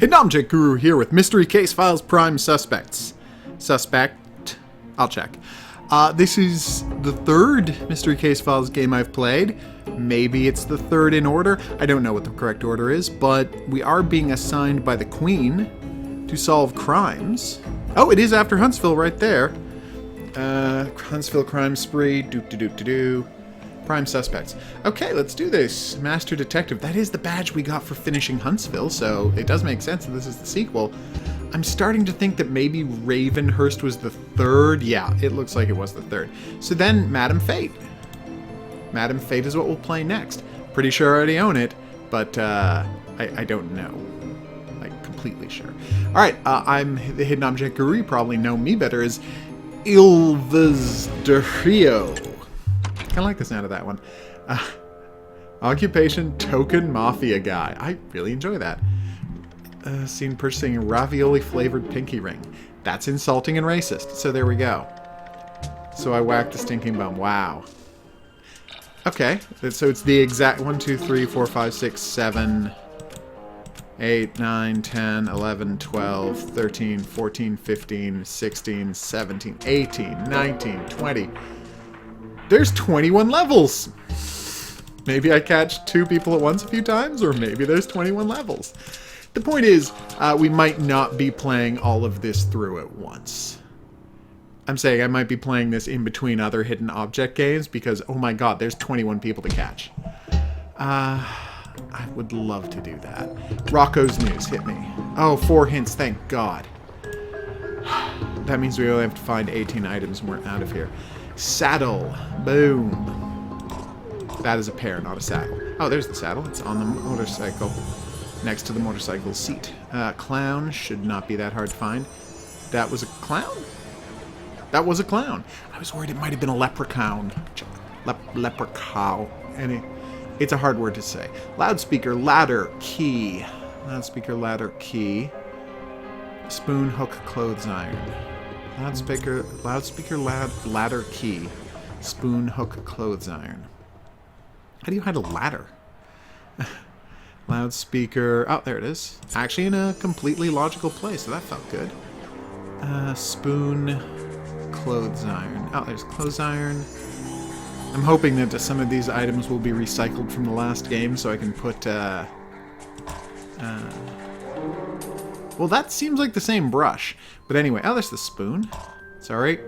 Hidden Object Guru here with Mystery Case Files Prime Suspects. Suspect? I'll check. This is the third Mystery Case Files game I've played. Maybe it's the third in order. I don't know what the correct order is, but we are being assigned by the Queen to solve crimes. Oh, it is after Huntsville right there. Huntsville crime spree. Doop-de-doop-de-doo. Prime suspects. Okay, let's do this. Master Detective. That is the badge we got for finishing Huntsville, so it does make sense that this is the sequel. I'm starting to think that maybe Ravenhurst was the third. Yeah, it looks like it was the third. So then, Madam Fate. Madam Fate is what we'll play next. Pretty sure I already own it, but I don't know. Like, completely sure. Alright, I'm the Hidden Object Guru. You probably know me better as Ilvesderio. I like the sound of that one. Occupation, token mafia guy. I really enjoy that. Seen purchasing a ravioli-flavored pinky ring. That's insulting and racist, so there we go. So I whacked the stinking bum. Wow. Okay, so it's the exact 1, 2, 3, 4, 5, 6, 7, 8, 9, 10, 11, 12, 13, 14, 15, 16, 17, 18, 19, 20... There's 21 levels! Maybe I catch 2 people at once a few times, or maybe there's 21 levels. The point is, we might not be playing all of this through at once. I'm saying I might be playing this in between other hidden object games, because, oh my god, there's 21 people to catch. I would love to do that. Rocco's News, hit me. Oh, 4 hints, thank god. That means we only have to find 18 items and we're out of here. Saddle. Boom. That is a pair, not a saddle. Oh, there's the saddle. It's on the motorcycle. Next to the motorcycle seat. Clown. Should not be that hard to find. That was a clown? That was a clown. I was worried it might have been a leprechaun. Leprechaun. It's a hard word to say. Loudspeaker, ladder, key. Loudspeaker, ladder, key. Spoon, hook, clothes iron. Loudspeaker, ladder, key. Spoon, hook, clothes iron. How do you hide a ladder? Loudspeaker. Oh, there it is. Actually in a completely logical place, so that felt good. Spoon, clothes iron. Oh, there's clothes iron. I'm hoping that some of these items will be recycled from the last game, so I can put, well, that seems like the same brush. But anyway, oh, there's the spoon. It's alright.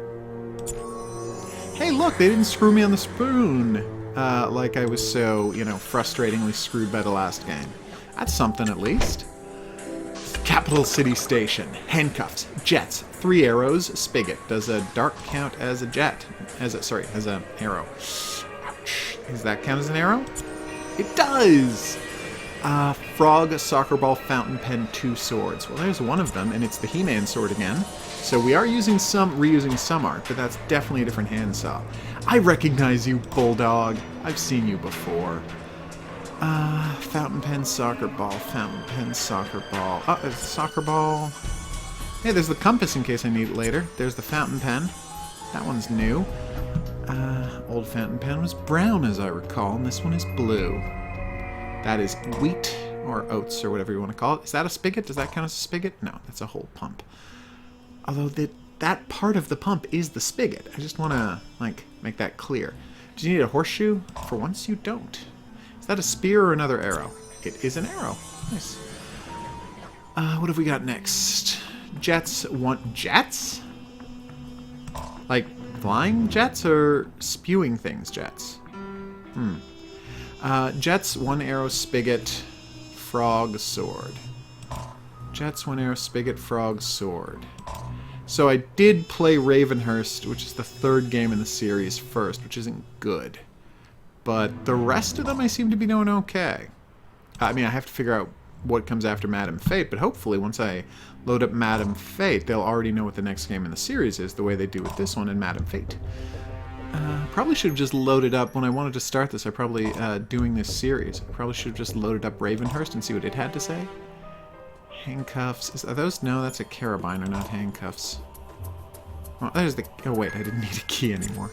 Hey, look, they didn't screw me on the spoon. Like I was so, you know, frustratingly screwed by the last game. That's something at least. Capital City Station. Handcuffs. Jets. 3 arrows. Spigot. Does a dart count as a jet? As an arrow. Ouch. Does that count as an arrow? It does! Frog, soccer ball, fountain pen, 2 swords. Well, there's one of them, and it's the He-Man sword again. So we are reusing some art, but that's definitely a different handsaw. I recognize you, Bulldog. I've seen you before. Fountain pen, soccer ball, fountain pen, soccer ball. Oh, there's the soccer ball. Hey, there's the compass in case I need it later. There's the fountain pen. That one's new. Old fountain pen was brown, as I recall, and this one is blue. That is wheat or oats or whatever you want to call it. Is that a spigot? Does that count as a spigot? No, that's a whole pump. Although that part of the pump is the spigot. I just want to, like, make that clear. Do you need a horseshoe? For once, you don't. Is that a spear or another arrow? It is an arrow. Nice. What have we got next? Jets. Jets? Like, flying jets or spewing things jets? Jets, 1 arrow, spigot, frog, sword. Jets, 1 arrow, spigot, frog, sword. So I did play Ravenhurst, which is the 3rd game in the series first, which isn't good. But the rest of them I seem to be doing okay. I mean, I have to figure out what comes after Madam Fate, but hopefully once I load up Madam Fate, they'll already know what the next game in the series is, the way they do with this one in Madam Fate. Probably should have just loaded up, when I wanted to start this, doing this series, I probably should have just loaded up Ravenhurst and see what it had to say. Handcuffs. Are those? No, that's a carabiner, not handcuffs. Oh, there's the... Oh, wait, I didn't need a key anymore.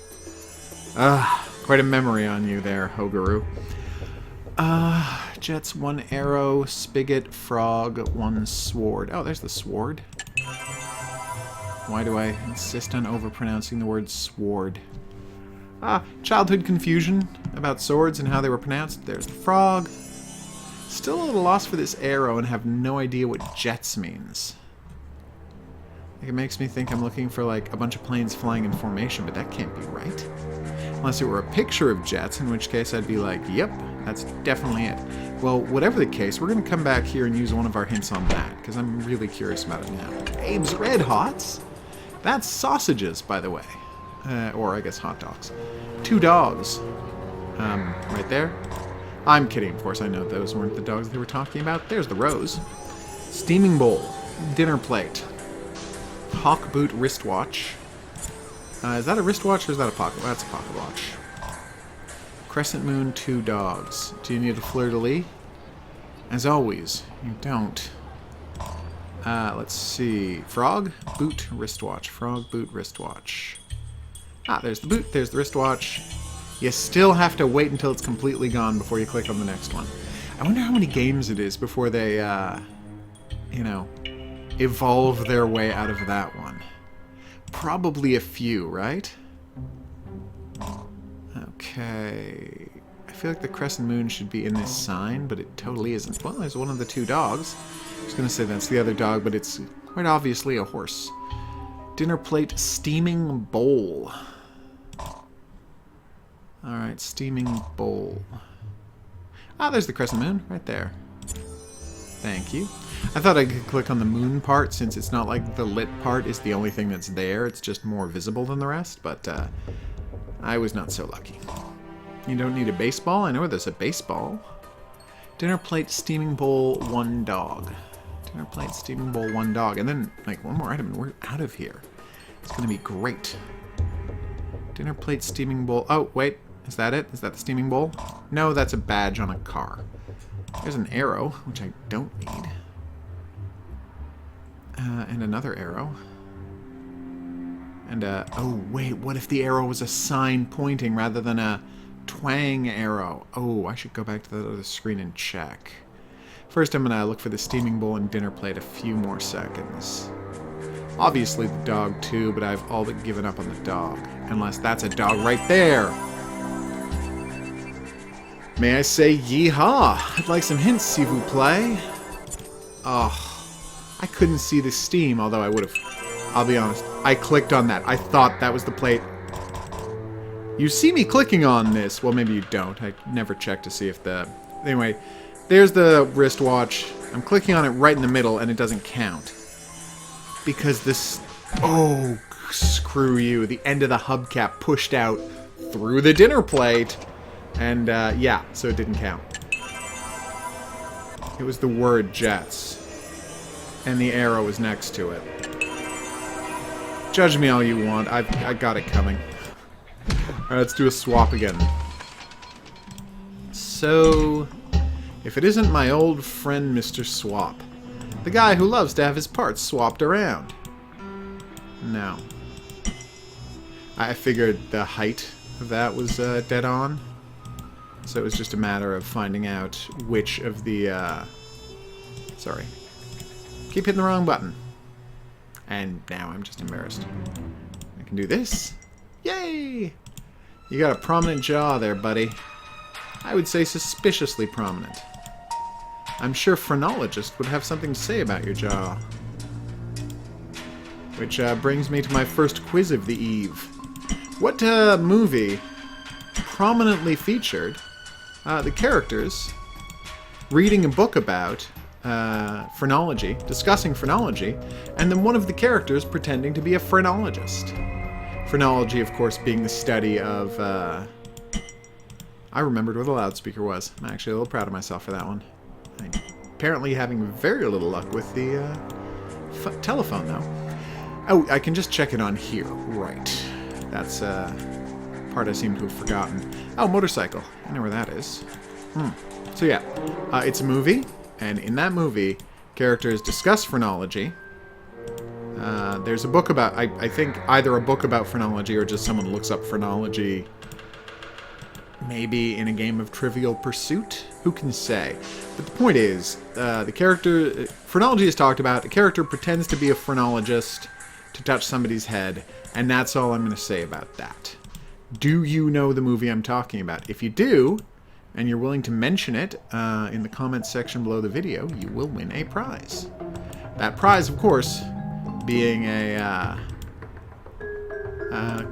Quite a memory on you there, HOGuru. Jets, 1 arrow, spigot, frog, 1 sword. Oh, there's the sword. Why do I insist on overpronouncing the word sword? Childhood confusion about swords and how they were pronounced. There's the frog. Still a little lost for this arrow and have no idea what jets means. Like, it makes me think I'm looking for, like, a bunch of planes flying in formation, but that can't be right. Unless it were a picture of jets, in which case I'd be like, yep, that's definitely it. Well, whatever the case, we're going to come back here and use one of our hints on that, because I'm really curious about it now. Abe's Red Hots? That's sausages, by the way. Or, I guess, hot dogs. 2 dogs. Right there. I'm kidding, of course, I know those weren't the dogs they were talking about. There's the rose. Steaming bowl. Dinner plate. Hawk boot wristwatch. Is that a wristwatch or is that a pocket? That's a pocket watch. Crescent moon, 2 dogs. Do you need a fleur-de-lis? As always, you don't. Let's see. Frog, boot, wristwatch. Frog, boot, wristwatch. There's the boot, there's the wristwatch. You still have to wait until it's completely gone before you click on the next one. I wonder how many games it is before they, you know, evolve their way out of that one. Probably a few, right? Okay. I feel like the crescent moon should be in this sign, but it totally isn't. Well, there's one of the 2 dogs. I was going to say that's the other dog, but it's quite obviously a horse. Dinner plate, steaming bowl. Alright, steaming bowl. There's the crescent moon, right there. Thank you. I thought I could click on the moon part, since it's not like the lit part is the only thing that's there. It's just more visible than the rest, but I was not so lucky. You don't need a baseball? I know there's a baseball. Dinner plate, steaming bowl, 1 dog. Dinner plate, steaming bowl, 1 dog. And then, like, 1 more item and we're out of here. It's going to be great. Dinner plate, steaming bowl. Oh, wait. Is that it? Is that the steaming bowl? No, that's a badge on a car. There's an arrow, which I don't need. And another arrow. And, oh, wait, what if the arrow was a sign pointing rather than a twang arrow? Oh, I should go back to the other screen and check. First, I'm going to look for the steaming bowl and dinner plate a few more seconds. Obviously the dog, too, but I've all but given up on the dog. Unless that's a dog right there. May I say yeehaw? I'd like some hints, s'il vous plaît. Oh, I couldn't see the steam, although I would have. I'll be honest. I clicked on that. I thought that was the plate. You see me clicking on this. Well, maybe you don't. I never checked to see if the... Anyway, there's the wristwatch. I'm clicking on it right in the middle, and it doesn't count. Because this... Oh, screw you. The end of the hubcap pushed out through the dinner plate. And, yeah, so it didn't count. It was the word jets. And the arrow was next to it. Judge me all you want. I got it coming. Alright, let's do a swap again. So, if it isn't my old friend Mr. Swap. The guy who loves to have his parts swapped around. No. I figured the height of that was dead on. So it was just a matter of finding out which of the, sorry. Keep hitting the wrong button. And now I'm just embarrassed. I can do this. Yay! You got a prominent jaw there, buddy. I would say suspiciously prominent. I'm sure phrenologists would have something to say about your jaw. Which brings me to my first quiz of the eve. What movie prominently featured the characters reading a book about phrenology, discussing phrenology, and then one of the characters pretending to be a phrenologist? Phrenology, of course, being the study of... I remembered what a loudspeaker was. I'm actually a little proud of myself for that one. I'm apparently having very little luck with the telephone, though. Oh, I can just check it on here. Right. That's part I seem to have forgotten. Oh, motorcycle. I know where that is. So yeah, it's a movie, and in that movie, characters discuss phrenology. There's a book about, I think, either a book about phrenology or just someone looks up phrenology Maybe in a game of Trivial Pursuit? Who can say? But the point is, the character... Phrenology is talked about. The character pretends to be a phrenologist to touch somebody's head, and that's all I'm going to say about that. Do you know the movie I'm talking about? If you do, and you're willing to mention it in the comments section below the video, you will win a prize. That prize, of course, being a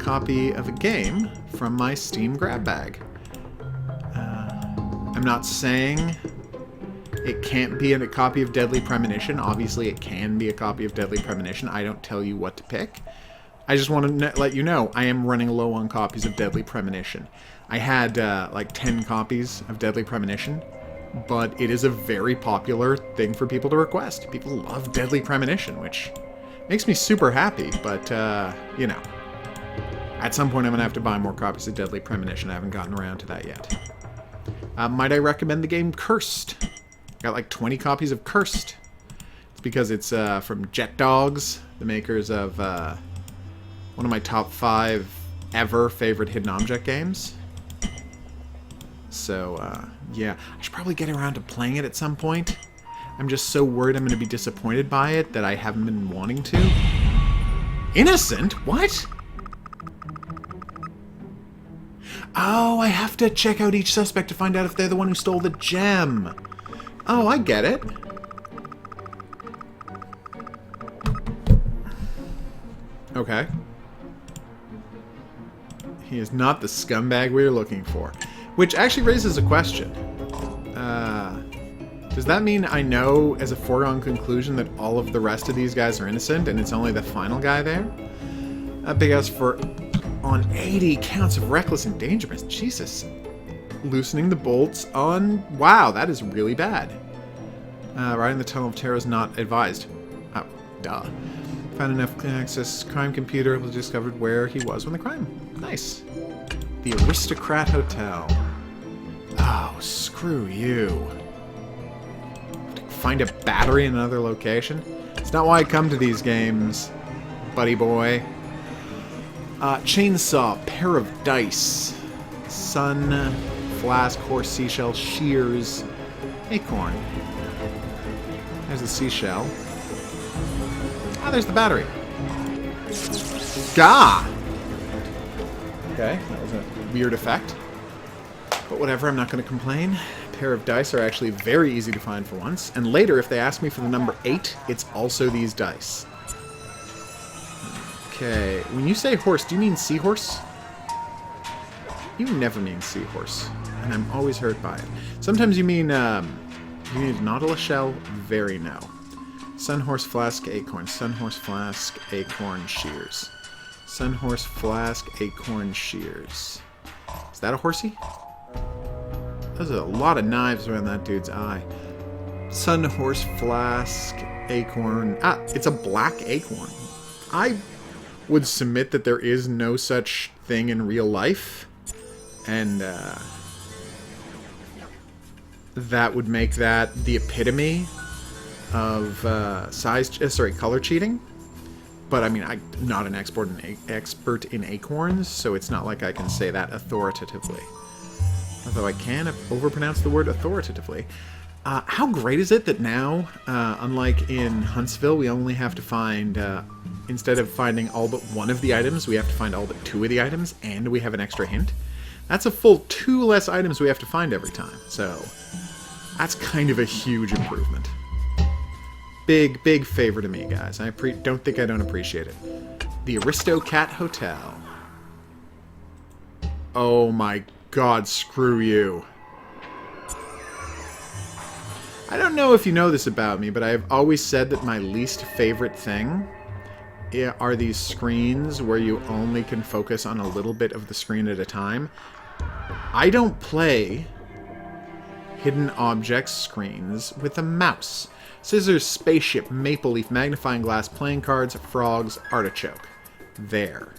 copy of a game from my Steam grab bag. I'm not saying it can't be a copy of Deadly Premonition. Obviously, it can be a copy of Deadly Premonition. I don't tell you what to pick. I just want to let you know I am running low on copies of Deadly Premonition. I had like 10 copies of Deadly Premonition, but it is a very popular thing for people to request. People love Deadly Premonition, which makes me super happy, but, you know, at some point I'm going to have to buy more copies of Deadly Premonition. I haven't gotten around to that yet. Might I recommend the game Cursed? Got like 20 copies of Cursed. It's because it's from Jet Dogs, the makers of one of my top 5 ever favorite hidden object games. So, yeah. I should probably get around to playing it at some point. I'm just so worried I'm going to be disappointed by it that I haven't been wanting to. Innocent? What? Oh, I have to check out each suspect to find out if they're the one who stole the gem. Oh, I get it. Okay. He is not the scumbag we are looking for. Which actually raises a question. Does that mean I know as a foregone conclusion that all of the rest of these guys are innocent and it's only the final guy there? Big ass for on 80 counts of reckless endangerment. Jesus. Loosening the bolts on... Wow, that is really bad. Riding the Tunnel of Terror is not advised. Oh, duh. Found enough access crime computer, was discovered where he was when the crime. Nice. The Aristocrat Hotel. Oh, screw you. Find a battery in another location? It's not why I come to these games, buddy boy. Chainsaw, pair of dice, sun, flask, horse, seashell, shears, acorn. There's the seashell. Ah, there's the battery. Gah! Okay, that was a weird effect. But whatever, I'm not going to complain. A pair of dice are actually very easy to find for once. And later, if they ask me for the number 8, it's also these dice. Okay, when you say horse, do you mean seahorse? You never mean seahorse, and I'm always hurt by it. Sometimes you mean nautilus shell, very no. Sunhorse, flask, acorn. Sunhorse, flask, acorn, shears. Sunhorse, flask, acorn, shears. Is that a horsey? There's a lot of knives around that dude's eye. Sunhorse, flask, acorn. Ah, it's a black acorn. I would submit that there is no such thing in real life, and that would make that the epitome of color cheating. But I mean, I'm not an expert in acorns, so it's not like I can say that authoritatively. Although I can overpronounce the word authoritatively. How great is it that now, unlike in Huntsville, we only have to find, instead of finding all but one of the items, we have to find all but 2 of the items, and we have an extra hint? That's a full 2 less items we have to find every time, so that's kind of a huge improvement. Big, big favor to me, guys. I don't think I don't appreciate it. The Aristocrat Hotel. Oh my god, screw you. I don't know if you know this about me, but I have always said that my least favorite thing are these screens where you only can focus on a little bit of the screen at a time. I don't play hidden objects screens with a mouse. Scissors, spaceship, maple leaf, magnifying glass, playing cards, frogs, artichoke. There.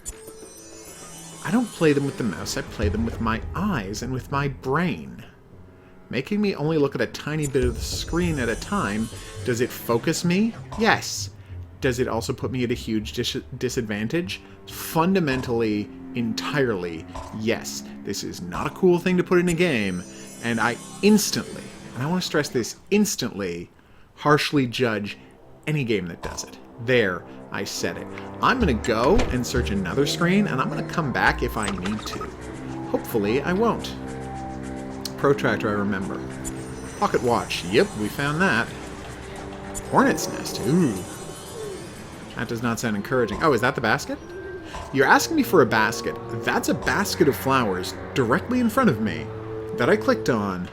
I don't play them with the mouse, I play them with my eyes and with my brain. Making me only look at a tiny bit of the screen at a time, does it focus me? Yes. Does it also put me at a huge disadvantage? Fundamentally, entirely, yes, this is not a cool thing to put in a game, and I instantly, and I want to stress this, instantly, harshly judge any game that does it. There, I said it. I'm going to go and search another screen, and I'm going to come back if I need to. Hopefully, I won't. Protractor, I remember. Pocket watch. Yep, we found that. Hornet's nest. Ooh. That does not sound encouraging. Oh, is that the basket? You're asking me for a basket. That's a basket of flowers directly in front of me that I clicked on,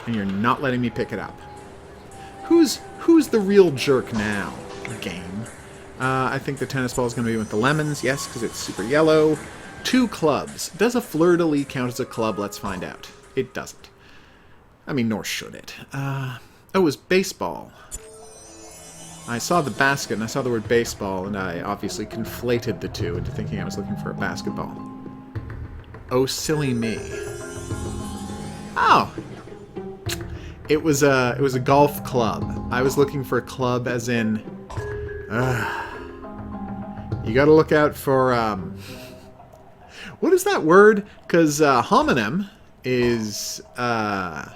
and you're not letting me pick it up. Who's the real jerk now? Game. I think the tennis ball is going to be with the lemons. Yes, because it's super yellow. 2 clubs. Does a fleur-de-lis count as a club? Let's find out. It doesn't. I mean, nor should it. Oh, it was baseball. I saw the basket, and I saw the word baseball, and I obviously conflated the two into thinking I was looking for a basketball. Oh, silly me. Oh! It was a golf club. I was looking for a club as in... you gotta look out for... what is that word? Because homonym is... oh,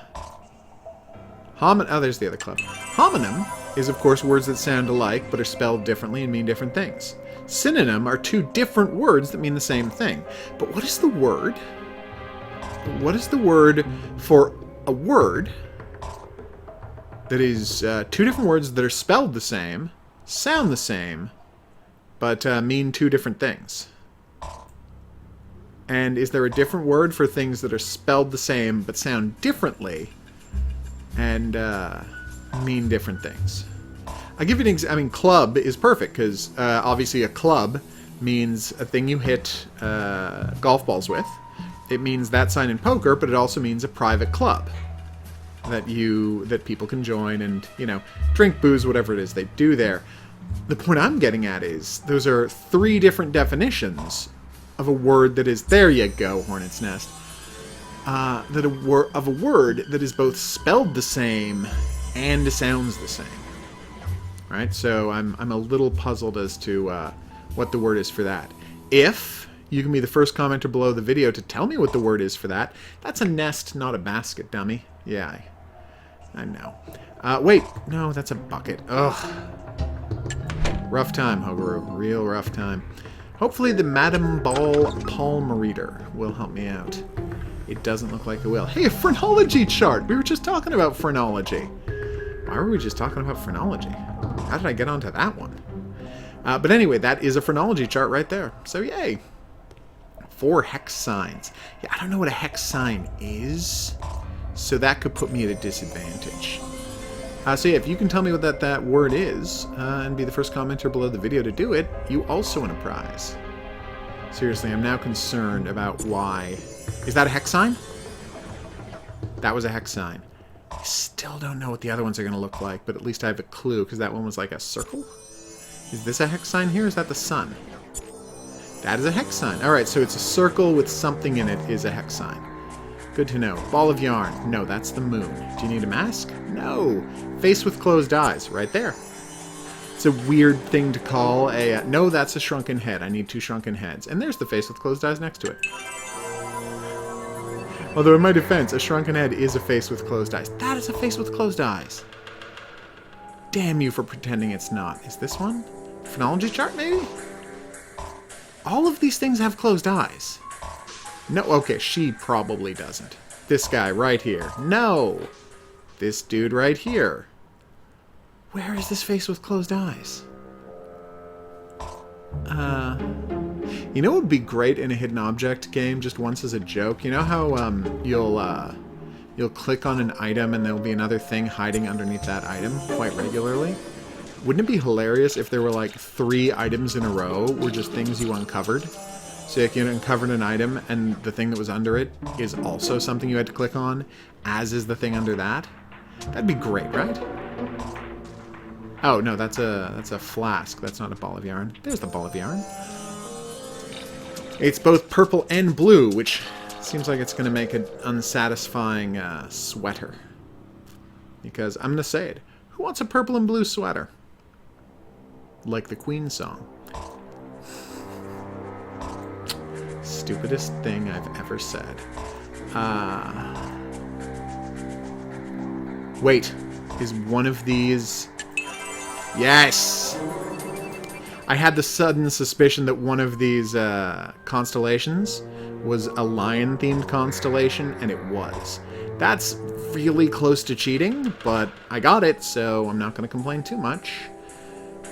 there's the other club. Homonym is, of course, words that sound alike but are spelled differently and mean different things. Synonym are 2 different words that mean the same thing. But what is the word? What is the word for a word that is 2 different words that are spelled the same, sound the same, but mean 2 different things? And is there a different word for things that are spelled the same but sound differently and mean different things? I'll give you an example. I mean, club is perfect because obviously a club means a thing you hit golf balls with. It means that sign in poker, but it also means a private club that people can join and, you know, drink booze, whatever it is they do there. The point I'm getting at is those are 3 different definitions of a word that is, there you go, hornet's nest, of a word that is both spelled the same and sounds the same. Right? So I'm a little puzzled as to what the word is for that. If you can be the first commenter below the video to tell me what the word is for that, that's a nest, not a basket, dummy. Yeah, I know. Wait, no, that's a bucket. Ugh. Rough time, HOGuru. Real rough time. Hopefully the Madame Ball Palm Reader will help me out. It doesn't look like it will. Hey, a phrenology chart! We were just talking about phrenology. Why were we just talking about phrenology? How did I get onto that one? But anyway, that is a phrenology chart right there. So yay! 4 hex signs. Yeah, I don't know what a hex sign is, so that could put me at a disadvantage. So yeah, if you can tell me what that word is, and be the first commenter below the video to do it, you also win a prize. Seriously, I'm now concerned about why... Is that a hex sign? That was a hex sign. I still don't know what the other ones are going to look like, but at least I have a clue, because that one was like a circle? Is this a hex sign here, or is that the sun? That is a hex sign. Alright, so it's a circle with something in it is a hex sign. Good to know. Ball of yarn. No, that's the moon. Do you need a mask? No. Face with closed eyes. Right there. It's a weird thing to call a... no, that's a shrunken head. I need 2 shrunken heads. And there's the face with closed eyes next to it. Although in my defense, a shrunken head is a face with closed eyes. That is a face with closed eyes. Damn you for pretending it's not. Is this one? Phrenology chart, maybe? All of these things have closed eyes. No, okay, she probably doesn't. This guy right here. No! This dude right here. Where is this face with closed eyes? You know what would be great in a hidden object game just once as a joke? You know how you'll click on an item and there'll be another thing hiding underneath that item quite regularly? Wouldn't it be hilarious if there were like 3 items in a row were just things you uncovered? So if you uncovered an item and the thing that was under it is also something you had to click on, as is the thing under that? That'd be great, right? Oh, no, that's a flask. That's not a ball of yarn. There's the ball of yarn. It's both purple and blue, which seems like it's going to make an unsatisfying sweater. Because I'm going to say it. Who wants a purple and blue sweater? Like the Queen song. stupidest thing I've ever said. Wait. Is one of these... Yes! I had the sudden suspicion that one of these constellations was a lion-themed constellation, and it was. That's really close to cheating, but I got it, so I'm not going to complain too much.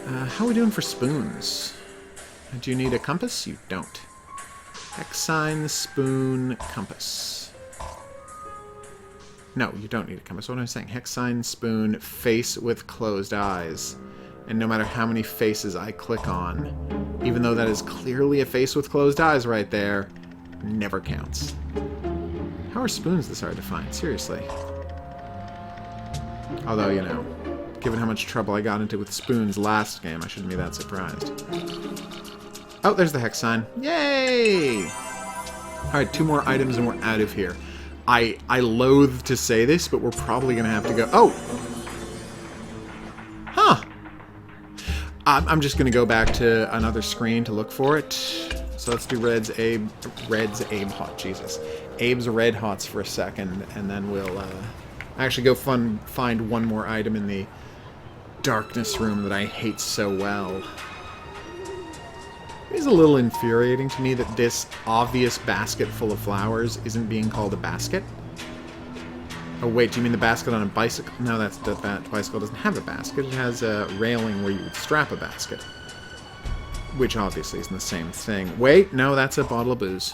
How are we doing for spoons? Do you need a compass? You don't. Hex sign, spoon, compass. No, you don't need a compass. What am I saying? Hex sign, spoon, face with closed eyes. And no matter how many faces I click on, even though that is clearly a face with closed eyes right there, never counts. How are spoons this hard to find? Seriously. Although, you know, given how much trouble I got into with spoons last game, I shouldn't be that surprised. Oh, there's the hex sign. Yay! Alright, 2 more items and we're out of here. I loathe to say this, but we're probably going to have to go... Oh! Huh! I'm just going to go back to another screen to look for it. So let's do Abe's Red Hots for a second, and then we'll actually go find one more item in the darkness room that I hate so well. It is a little infuriating to me that this obvious basket full of flowers isn't being called a basket. Oh wait, do you mean the basket on a bicycle? No, that bicycle doesn't have a basket. It has a railing where you would strap a basket. Which obviously isn't the same thing. Wait, no, that's a bottle of booze.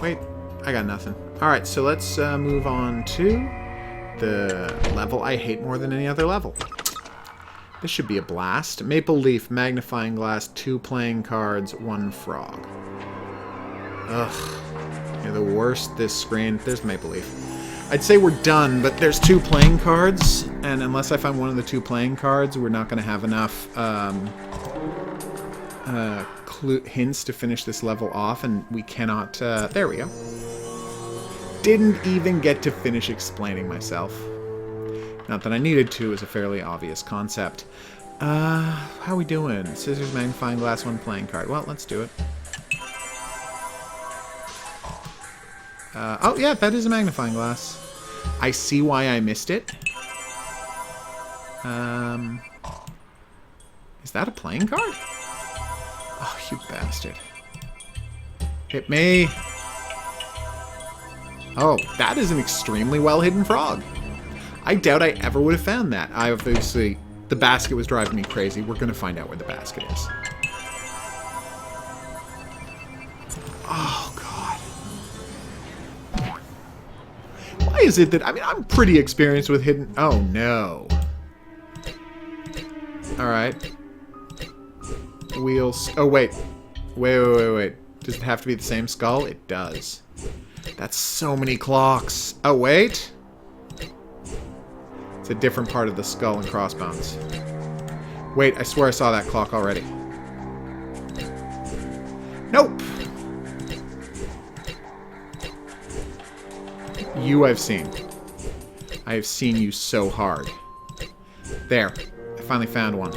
Wait, I got nothing. Alright, so let's move on to the level I hate more than any other level. This should be a blast. Maple leaf, magnifying glass, 2 playing cards, 1 frog. Ugh. You're the worst this screen. There's the maple leaf. I'd say we're done, but there's 2 playing cards, and unless I find one of the 2 playing cards, we're not going to have enough hints to finish this level off, and we cannot... there we go. Didn't even get to finish explaining myself. Not that I needed to, is a fairly obvious concept. How are we doing? Scissors, magnifying glass, 1 playing card. Well, let's do it. Oh, yeah, that is a magnifying glass. I see why I missed it. Is that a playing card? Oh, you bastard. Hit me. Oh, that is an extremely well-hidden frog. I doubt I ever would have found that. Obviously, the basket was driving me crazy. We're going to find out where the basket is. Oh, God. Why is it that... I mean, I'm pretty experienced with hidden... Oh, no. Alright. Wheels... Oh, wait. Wait. Does it have to be the same skull? It does. That's so many clocks. Oh, wait. It's a different part of the skull and crossbones. Wait, I swear I saw that clock already. Nope. You I've seen. I have seen you so hard. There. I finally found one.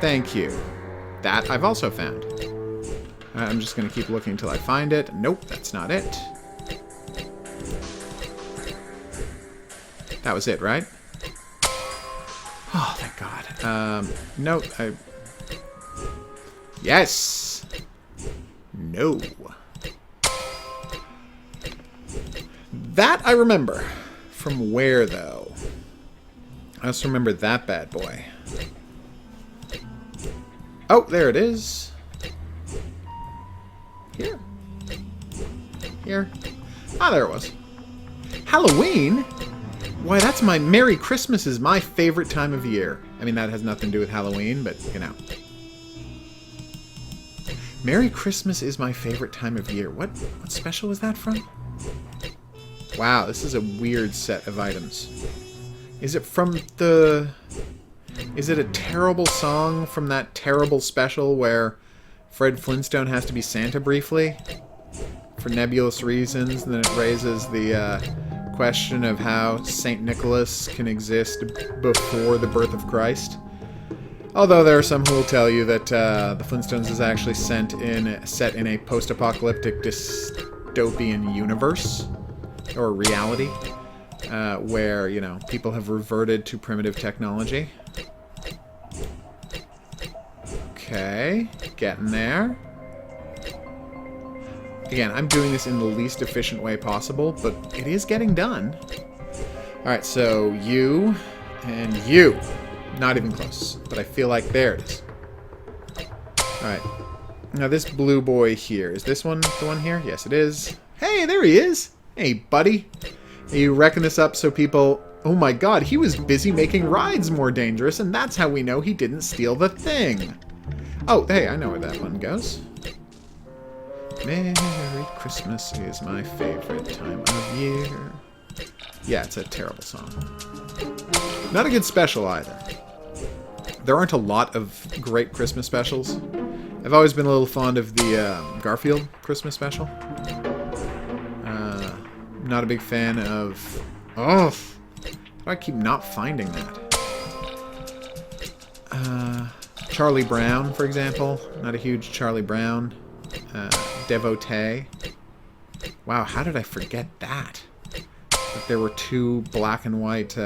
Thank you. That I've also found. I'm just going to keep looking until I find it. Nope, that's not it. That was it, right? Oh, thank God. No. Yes! No. That I remember. From where, though? I also remember that bad boy. Oh, there it is. Here. Ah, there it was. Halloween? Why, that's my... Merry Christmas is my favorite time of year. I mean, that has nothing to do with Halloween, but, you know. Merry Christmas is my favorite time of year. What special was that from? Wow, this is a weird set of items. Is it from the... Is it a terrible song from that terrible special where Fred Flintstone has to be Santa briefly? For nebulous reasons, and then it raises the question of how St. Nicholas can exist before the birth of Christ. Although there are some who will tell you that the Flintstones is actually set in a post-apocalyptic dystopian universe, or reality, where, you know, people have reverted to primitive technology. Okay, getting there. Again, I'm doing this in the least efficient way possible, but it is getting done. Alright, so you and you. Not even close, but I feel like there it is. Alright. Now this blue boy here. Is this one the one here? Yes, it is. Hey, there he is! Hey, buddy. You reckon this up so people... Oh my god, he was busy making rides more dangerous, and that's how we know he didn't steal the thing. Oh, hey, I know where that one goes. Merry Christmas is my favorite time of year. Yeah, it's a terrible song. Not a good special either. There aren't a lot of great Christmas specials. I've always been a little fond of the Garfield Christmas special. Not a big fan of... Oh! I keep not finding that. Charlie Brown, for example. Not a huge Charlie Brown devotee. Wow, how did I forget that? That there were two black and white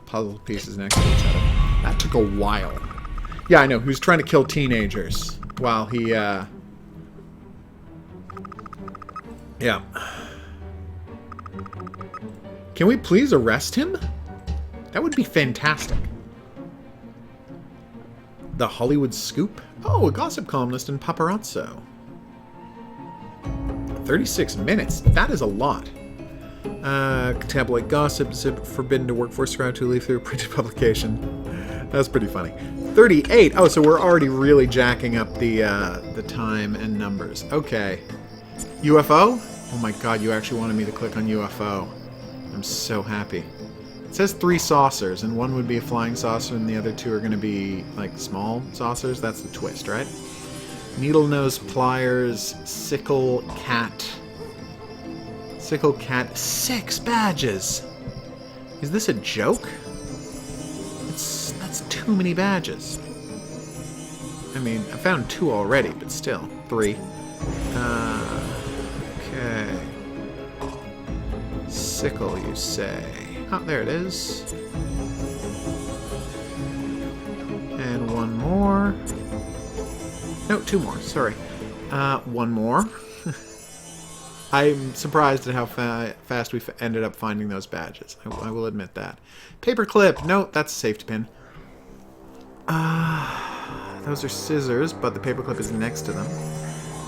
puzzle pieces next to each other. That took a while. Yeah, I know. He was trying to kill teenagers while he, Yeah. Can we please arrest him? That would be fantastic. The Hollywood Scoop? Oh, a gossip columnist and paparazzo. 36 minutes. That is a lot. Tabloid gossip is forbidden to workforce crowd to leave through printed publication. That's pretty funny. 38. Oh, so we're already really jacking up the time and numbers. Okay. UFO? Oh my god, you actually wanted me to click on UFO. I'm so happy. It says 3 saucers, and one would be a flying saucer, and the other 2 are going to be, like, small saucers. That's the twist, right? Needle nose pliers, sickle cat. Sickle cat. 6 badges! Is this a joke? That's too many badges. I mean, I found 2 already, but still. 3. Okay. Sickle, you say. Oh, there it is. And 1 more. No, 2 more, sorry. 1 more. I'm surprised at how fast we ended up finding those badges. I will admit that. Paperclip. No, that's a safety pin. Those are scissors, but the paperclip is next to them.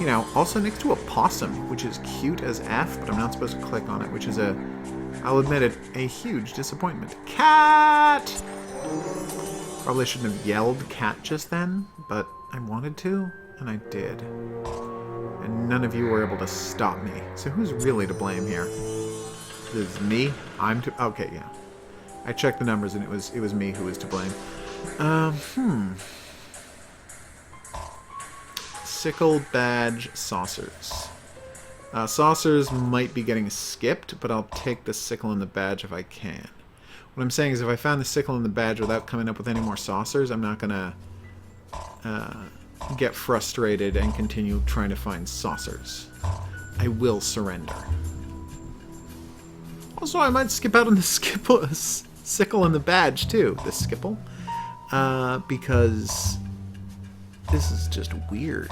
You know, also next to a possum, which is cute as F, but I'm not supposed to click on it, which is I'll admit it, a huge disappointment. Cat! Probably shouldn't have yelled cat just then, but I wanted to, and I did. And none of you were able to stop me. So who's really to blame here? This is me? I'm to... Okay, yeah. I checked the numbers and it was me who was to blame. Sickle badge saucers. Saucers might be getting skipped, but I'll take the sickle and the badge if I can. What I'm saying is if I found the sickle and the badge without coming up with any more saucers, I'm not gonna get frustrated and continue trying to find saucers. I will surrender. Also, I might skip out on the sickle and the badge too. The skipple. Because this is just weird.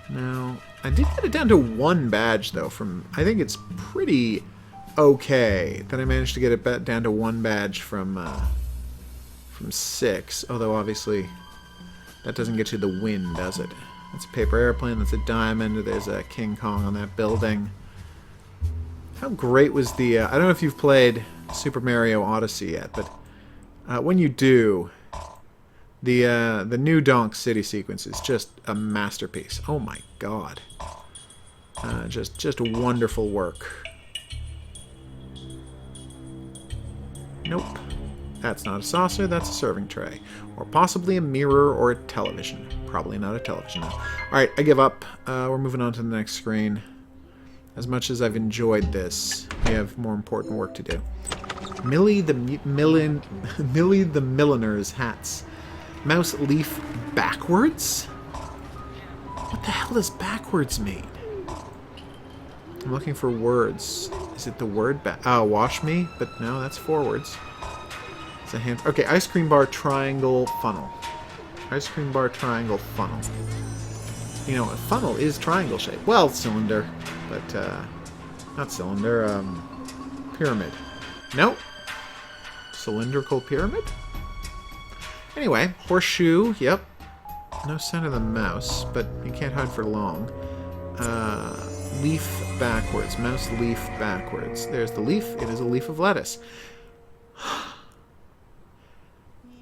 Now, I did get it down to 1 badge though from... I think it's pretty okay that I managed to get it down to 1 badge from 6. Although obviously that doesn't get you the win, does it? That's a paper airplane, that's a diamond, there's a King Kong on that building. How great was the... I don't know if you've played Super Mario Odyssey yet, but when you do, the new Donk City sequence is just a masterpiece. Oh my god. Just wonderful work. Nope. That's not a saucer, that's a serving tray. Or possibly a mirror or a television. Probably not a television, though. Alright, I give up. We're moving on to the next screen. As much as I've enjoyed this, we have more important work to do. Millie the Milliner's hats. Mouse leaf backwards? What the hell does backwards mean? I'm looking for words. Is it the word wash me? But no, that's forwards. It's a hand. Okay, ice cream bar triangle funnel. Ice cream bar triangle funnel. You know, a funnel is triangle shaped. Well, cylinder, but not cylinder. Pyramid. Nope. Cylindrical pyramid? Anyway, horseshoe. Yep. No sign of the mouse, but you can't hide for long. Leaf backwards. Mouse leaf backwards. There's the leaf. It is a leaf of lettuce.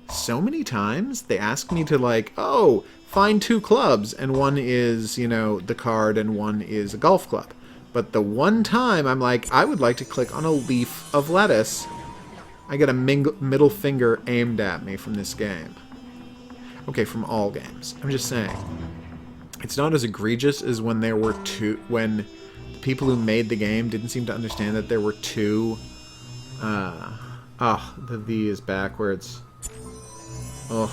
So many times they ask me to, like, oh, find 2 clubs, and one is, you know, the card, and one is a golf club. But the one time I'm like, I would like to click on a leaf of lettuce, I get a middle finger aimed at me from this game. Okay, from all games. I'm just saying. It's not as egregious as when there were 2... When the people who made the game didn't seem to understand that there were 2... the V is backwards. Oh.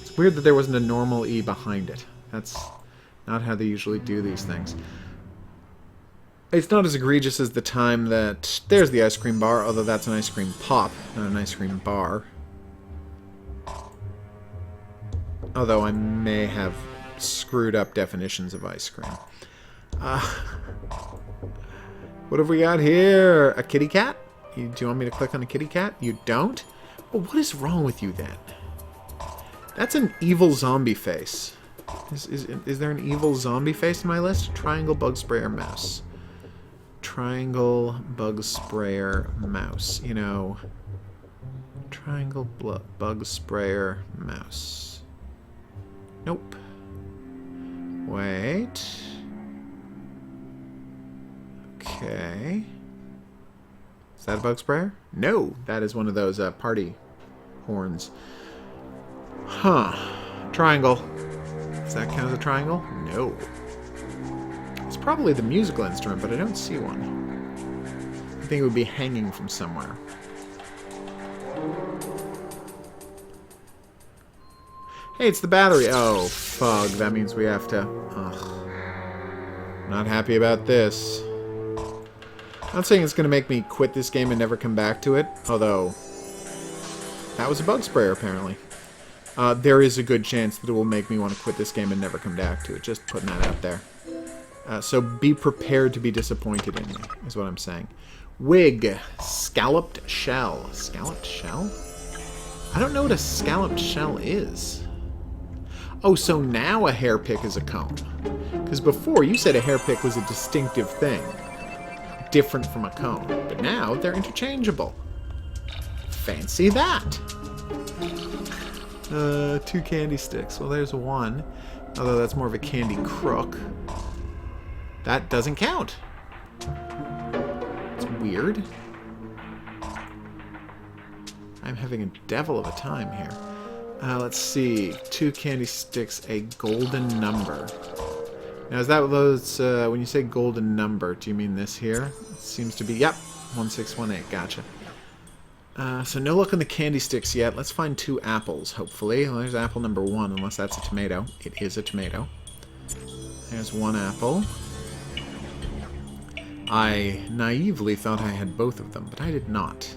It's weird that there wasn't a normal E behind it. That's not how they usually do these things. It's not as egregious as the time that... There's the ice cream bar, although that's an ice cream pop, not an ice cream bar. Although I may have screwed up definitions of ice cream. What have we got here? A kitty cat? Do you want me to click on a kitty cat? You don't? Well, what is wrong with you then? That's an evil zombie face. Is there an evil zombie face in my list? Triangle bug sprayer mouse. Triangle bug sprayer mouse. You know... Triangle bug sprayer mouse. Nope. Wait. Okay. Is that a bug sprayer? No, that is one of those party horns. Huh. Triangle. Does that count as a triangle? No. It's probably the musical instrument, but I don't see one. I think it would be hanging from somewhere. Hey, it's the battery. Oh, fug. That means we have to... Ugh. Not happy about this. I'm not saying it's going to make me quit this game and never come back to it, although... That was a bug sprayer, apparently. There is a good chance that it will make me want to quit this game and never come back to it. Just putting that out there. So be prepared to be disappointed in me, is what I'm saying. Wig. Scalloped shell. Scalloped shell? I don't know what a scalloped shell is. Oh, so now a hair pick is a cone. Because before, you said a hair pick was a distinctive thing. Different from a cone. But now, they're interchangeable. Fancy that! 2 candy sticks. Well, there's one. Although that's more of a candy crook. That doesn't count. It's weird. I'm having a devil of a time here. Let's see. 2 candy sticks, a golden number. Now, is that those, when you say golden number, do you mean this here? It seems to be, yep, 1618, gotcha. So no luck on the candy sticks yet. Let's find 2 apples, hopefully. Well, there's apple number 1, unless that's a tomato. It is a tomato. There's 1 apple. I naively thought I had both of them, but I did not.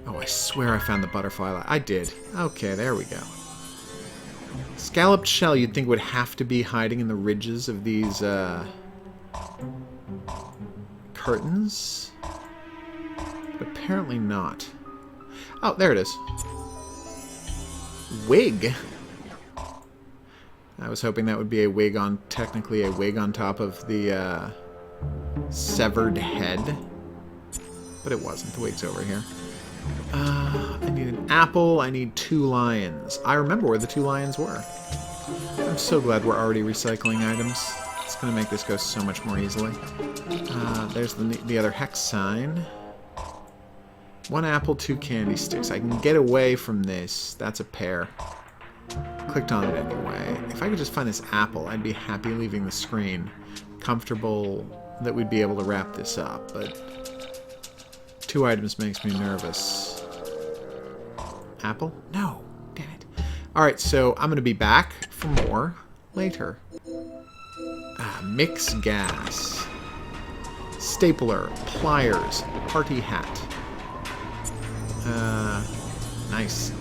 Oh, I swear I found the butterfly. I did. Okay, there we go. Scalloped shell you'd think would have to be hiding in the ridges of these, curtains. But apparently not. Oh, there it is. Wig. I was hoping that would be a wig on, technically a wig on top of the, severed head. But it wasn't. The wig's over here. I need an apple. I need 2 lions. I remember where the 2 lions were. I'm so glad we're already recycling items. It's going to make this go so much more easily. There's the other hex sign. 1 apple, 2 candy sticks. I can get away from this. That's a pear. Clicked on it anyway. If I could just find this apple, I'd be happy leaving the screen. Comfortable that we'd be able to wrap this up, but 2 items makes me nervous. Apple? No. Damn it. Alright, so I'm going to be back for more later. Mix gas. Stapler. Pliers. Party hat. Nice.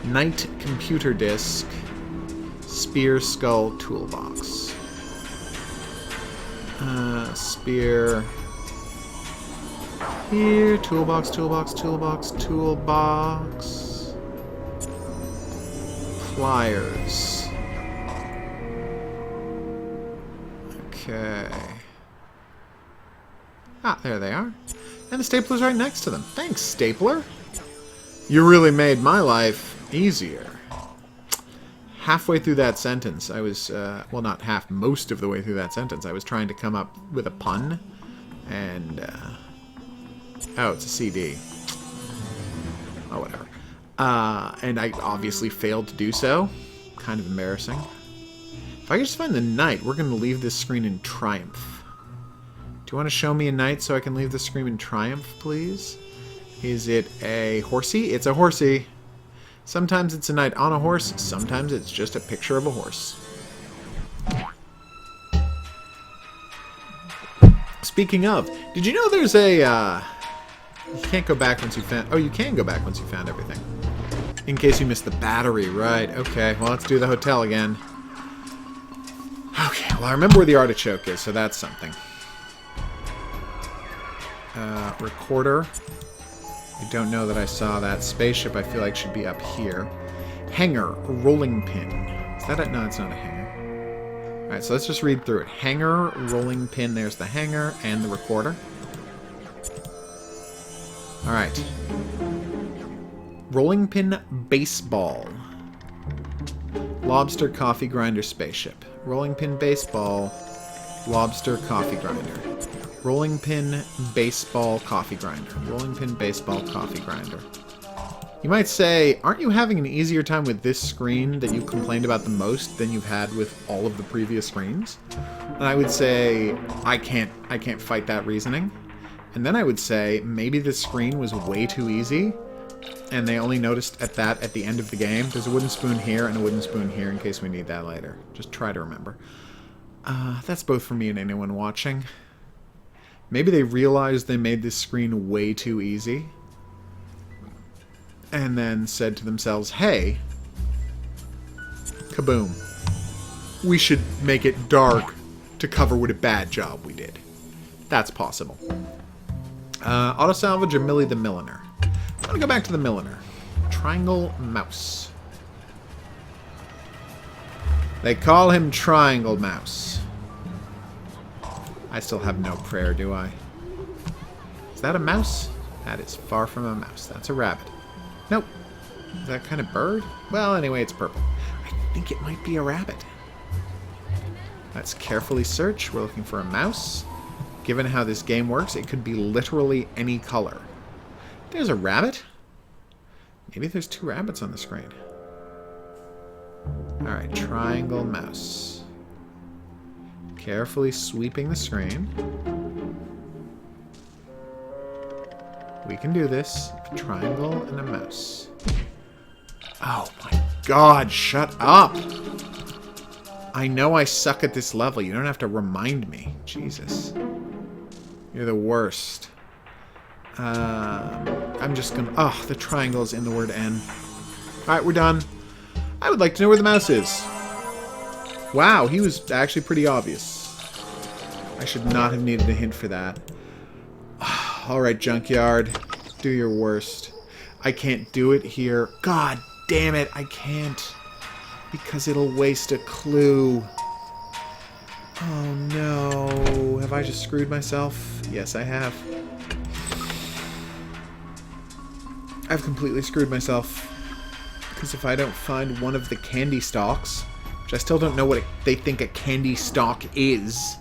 Night computer disk. Spear skull toolbox. Spear. Here. Toolbox, toolbox, toolbox, toolbox. Pliers. Okay. Ah, there they are. And the stapler's right next to them. Thanks, stapler. You really made my life easier. Halfway through that sentence, I was, well, not half, most of the way through that sentence, I was trying to come up with a pun. And, oh, it's a CD. Oh, whatever. And I obviously failed to do so. Kind of embarrassing. If I could just find the knight, we're going to leave this screen in triumph. Do you want to show me a knight so I can leave the screen in triumph, please? Is it a horsey? It's a horsey. Sometimes it's a knight on a horse. Sometimes it's just a picture of a horse. Speaking of, did you know there's a... you can't go back once you found... Oh, you can go back once you found everything. In case you missed the battery, right. Okay, well, let's do the hotel again. Okay, well, I remember where the artichoke is, so that's something. Recorder. I don't know that I saw that. Spaceship, I feel like, should be up here. Hanger. Rolling pin. Is that a... No, it's not a hanger. Alright, so let's just read through it. Hanger, rolling pin. There's the hanger and the recorder. Alright. Rolling pin, baseball. Lobster, coffee grinder, spaceship. Rolling pin, baseball. Lobster, coffee grinder. Rolling pin, baseball, coffee grinder. Rolling pin, baseball, coffee grinder. You might say, aren't you having an easier time with this screen that you've complained about the most than you've had with all of the previous screens? And I would say, I can't fight that reasoning. And then I would say, maybe this screen was way too easy, and they only noticed at the end of the game. There's a wooden spoon here and a wooden spoon here in case we need that later. Just try to remember. That's both for me and anyone watching. Maybe they realized they made this screen way too easy, and then said to themselves, hey, kaboom, we should make it dark to cover what a bad job we did. That's possible. Auto salvage or Millie the Milliner? I'm going to go back to the Milliner. Triangle Mouse. They call him Triangle Mouse. I still have no prayer, do I? Is that a mouse? That is far from a mouse. That's a rabbit. Nope. Is that kind of bird? Well, anyway, it's purple. I think it might be a rabbit. Let's carefully search. We're looking for a mouse. Given how this game works, it could be literally any color. There's a rabbit. Maybe there's two rabbits on the screen. Alright, triangle mouse. Carefully sweeping the screen. We can do this. A triangle and a mouse. Oh my god, shut up! I know I suck at this level. You don't have to remind me. Jesus. You're the worst. I'm just gonna... Oh, the triangle's in the word N. Alright, we're done. I would like to know where the mouse is. Wow, he was actually pretty obvious. I should not have needed a hint for that. Alright, Junkyard. Do your worst. I can't do it here. God damn it, I can't. Because it'll waste a clue. Oh no. Have I just screwed myself? Yes, I have. I've completely screwed myself. Because if I don't find one of the candy stalks, which I still don't know what they think a candy stalk is,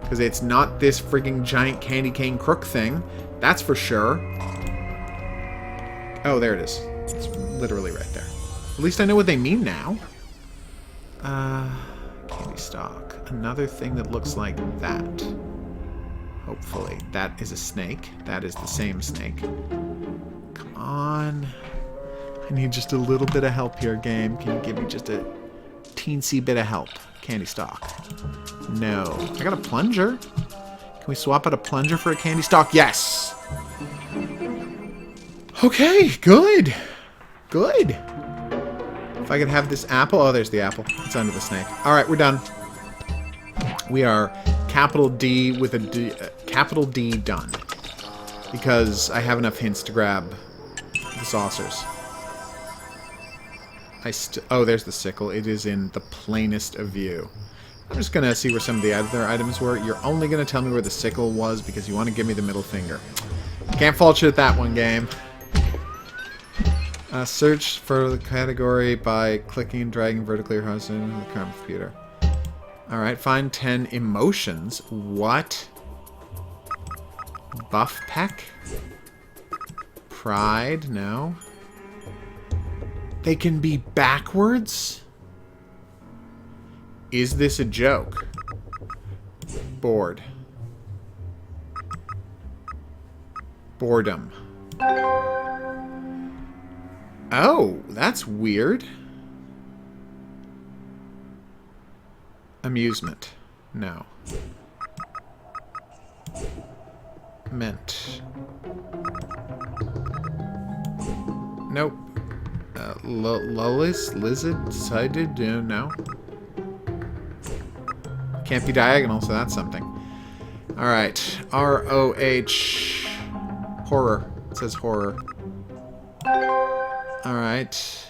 because it's not this frigging giant candy cane crook thing, that's for sure. Oh, there it is. It's literally right there. At least I know what they mean now. Candy stalk. Another thing that looks like that. Hopefully. That is a snake. That is the same snake. Come on. I need just a little bit of help here, game. Can you give me just a teensy bit of help? Candy stock. No. I got a plunger. Can we swap out a plunger for a candy stock? Yes! Okay, good. Good. If I could have this apple. Oh, there's the apple. It's under the snake. Alright, we're done. We are capital D with a D. Capital D done. Because I have enough hints to grab the saucers. Oh, there's the sickle. It is in the plainest of view. I'm just going to see where some of the other items were. You're only going to tell me where the sickle was because you want to give me the middle finger. Can't fault you at that one, game. Search for the category by clicking and dragging vertically or horizontally on the current computer. Alright, find 10 emotions. What? Buff peck? Pride? No. They can be backwards? Is this a joke? Bored. Boredom. Oh, that's weird. Amusement. No. Mint. Nope. Lullis? Lizard? Sided? No. Can't be diagonal, so that's something. Alright. R-O-H. Horror. It says horror. Alright.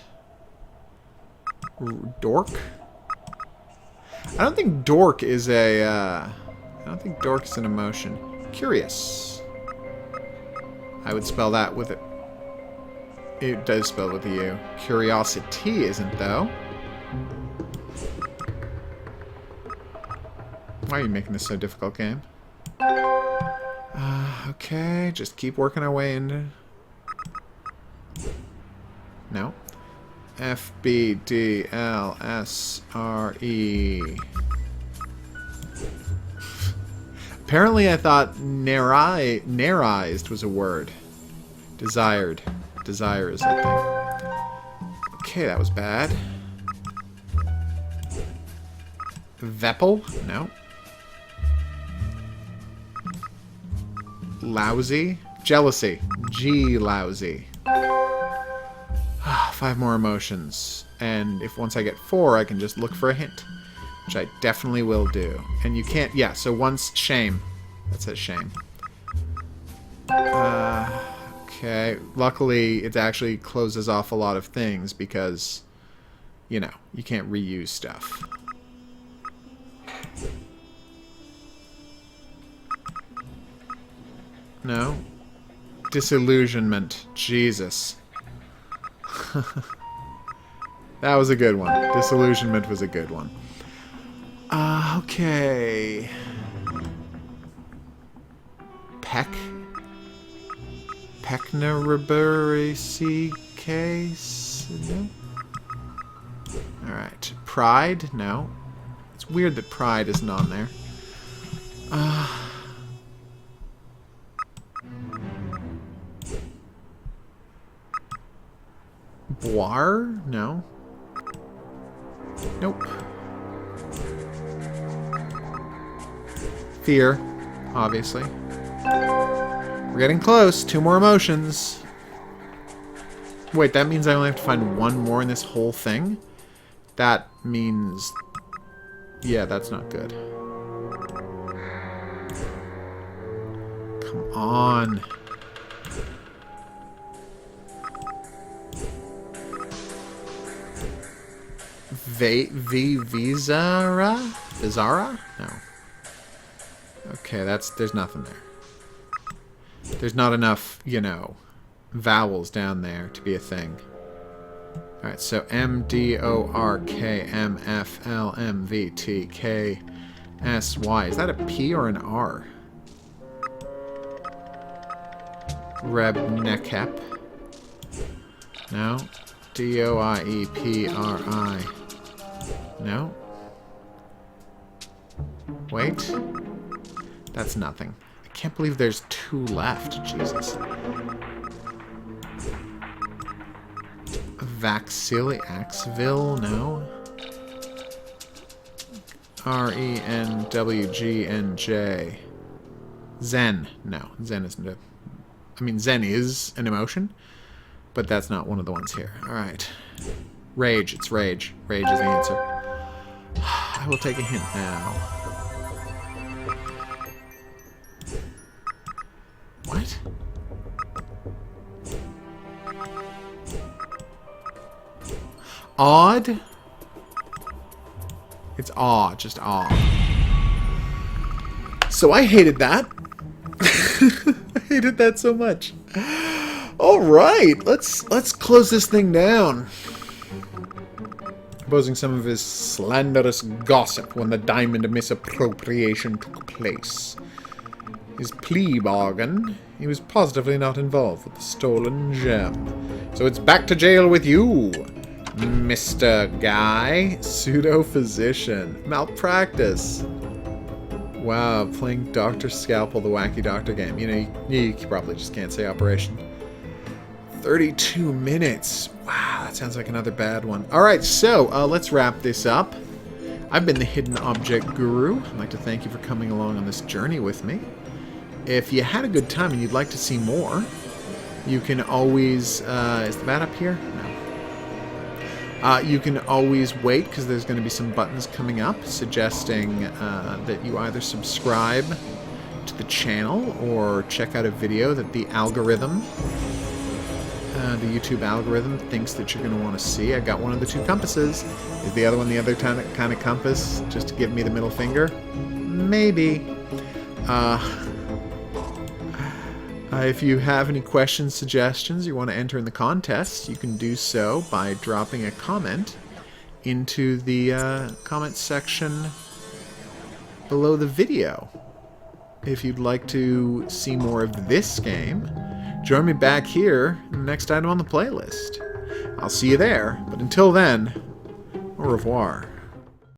Dork? I don't think dork is a, I don't think dork is an emotion. Curious. I would spell that with it. It does spell with a U. Curiosity isn't, though. Why are you making this so difficult, game? Okay, just keep working our way into... No. F, B, D, L, S, R, E. Apparently I thought narized was a word. Desired. Desire is a thing. Okay, that was bad. Veppel? No. Lousy? Jealousy. G lousy. 5 more emotions. And if once I get 4, I can just look for a hint. Which I definitely will do. And you can't... Yeah, so once... Shame. That says shame. Okay. Luckily, it actually closes off a lot of things because, you know, you can't reuse stuff. No. Disillusionment. Jesus. That was a good one. Disillusionment was a good one. Okay. Peck? Pecknaraburacy case? No? Alright. Pride? No. It's weird that pride isn't on there. Boire? No. Nope. Fear, obviously. We're getting close. 2 more emotions. Wait, that means I only have to find 1 more in this whole thing? That means... Yeah, that's not good. Come on. Vizara? Vizara? No. Okay, there's nothing there. There's not enough, you know, vowels down there to be a thing. Alright, so M-D-O-R-K-M-F-L-M-V-T-K-S-Y. Is that a P or an R? Rebnekep. No. D-O-I-E-P-R-I. No. Wait. That's nothing. I can't believe there's 2 left. Jesus. Axville, no. RENWGNJ. Zen, no. Zen isn't a... I mean, Zen is an emotion, but that's not one of the ones here. Alright. Rage, it's rage. Rage is the answer. I will take a hint now. What? Odd? It's awe, just awe. So I hated that. I hated that so much. Alright, let's close this thing down. Exposing some of his slanderous gossip when the diamond misappropriation took place. His plea bargain, he was positively not involved with the stolen gem. So it's back to jail with you, Mr. Guy. Pseudo-physician. Malpractice. Wow, playing Dr. Scalpel, the Wacky Doctor game. You know, you probably just can't say operation. 32 minutes. Wow, that sounds like another bad one. Alright, so let's wrap this up. I've been the Hidden Object Guru. I'd like to thank you for coming along on this journey with me. If you had a good time and you'd like to see more, you can always... is the bat up here? No. You can always wait, because there's going to be some buttons coming up suggesting that you either subscribe to the channel or check out a video that the algorithm, the YouTube algorithm, thinks that you're going to want to see. I got one of the two compasses. Is the other one the other kind of compass, just to give me the middle finger? Maybe. If you have any questions, suggestions, you want to enter in the contest, you can do so by dropping a comment into the comment section below the video. If you'd like to see more of this game, join me back here in the next item on the playlist. I'll see you there, but until then, au revoir.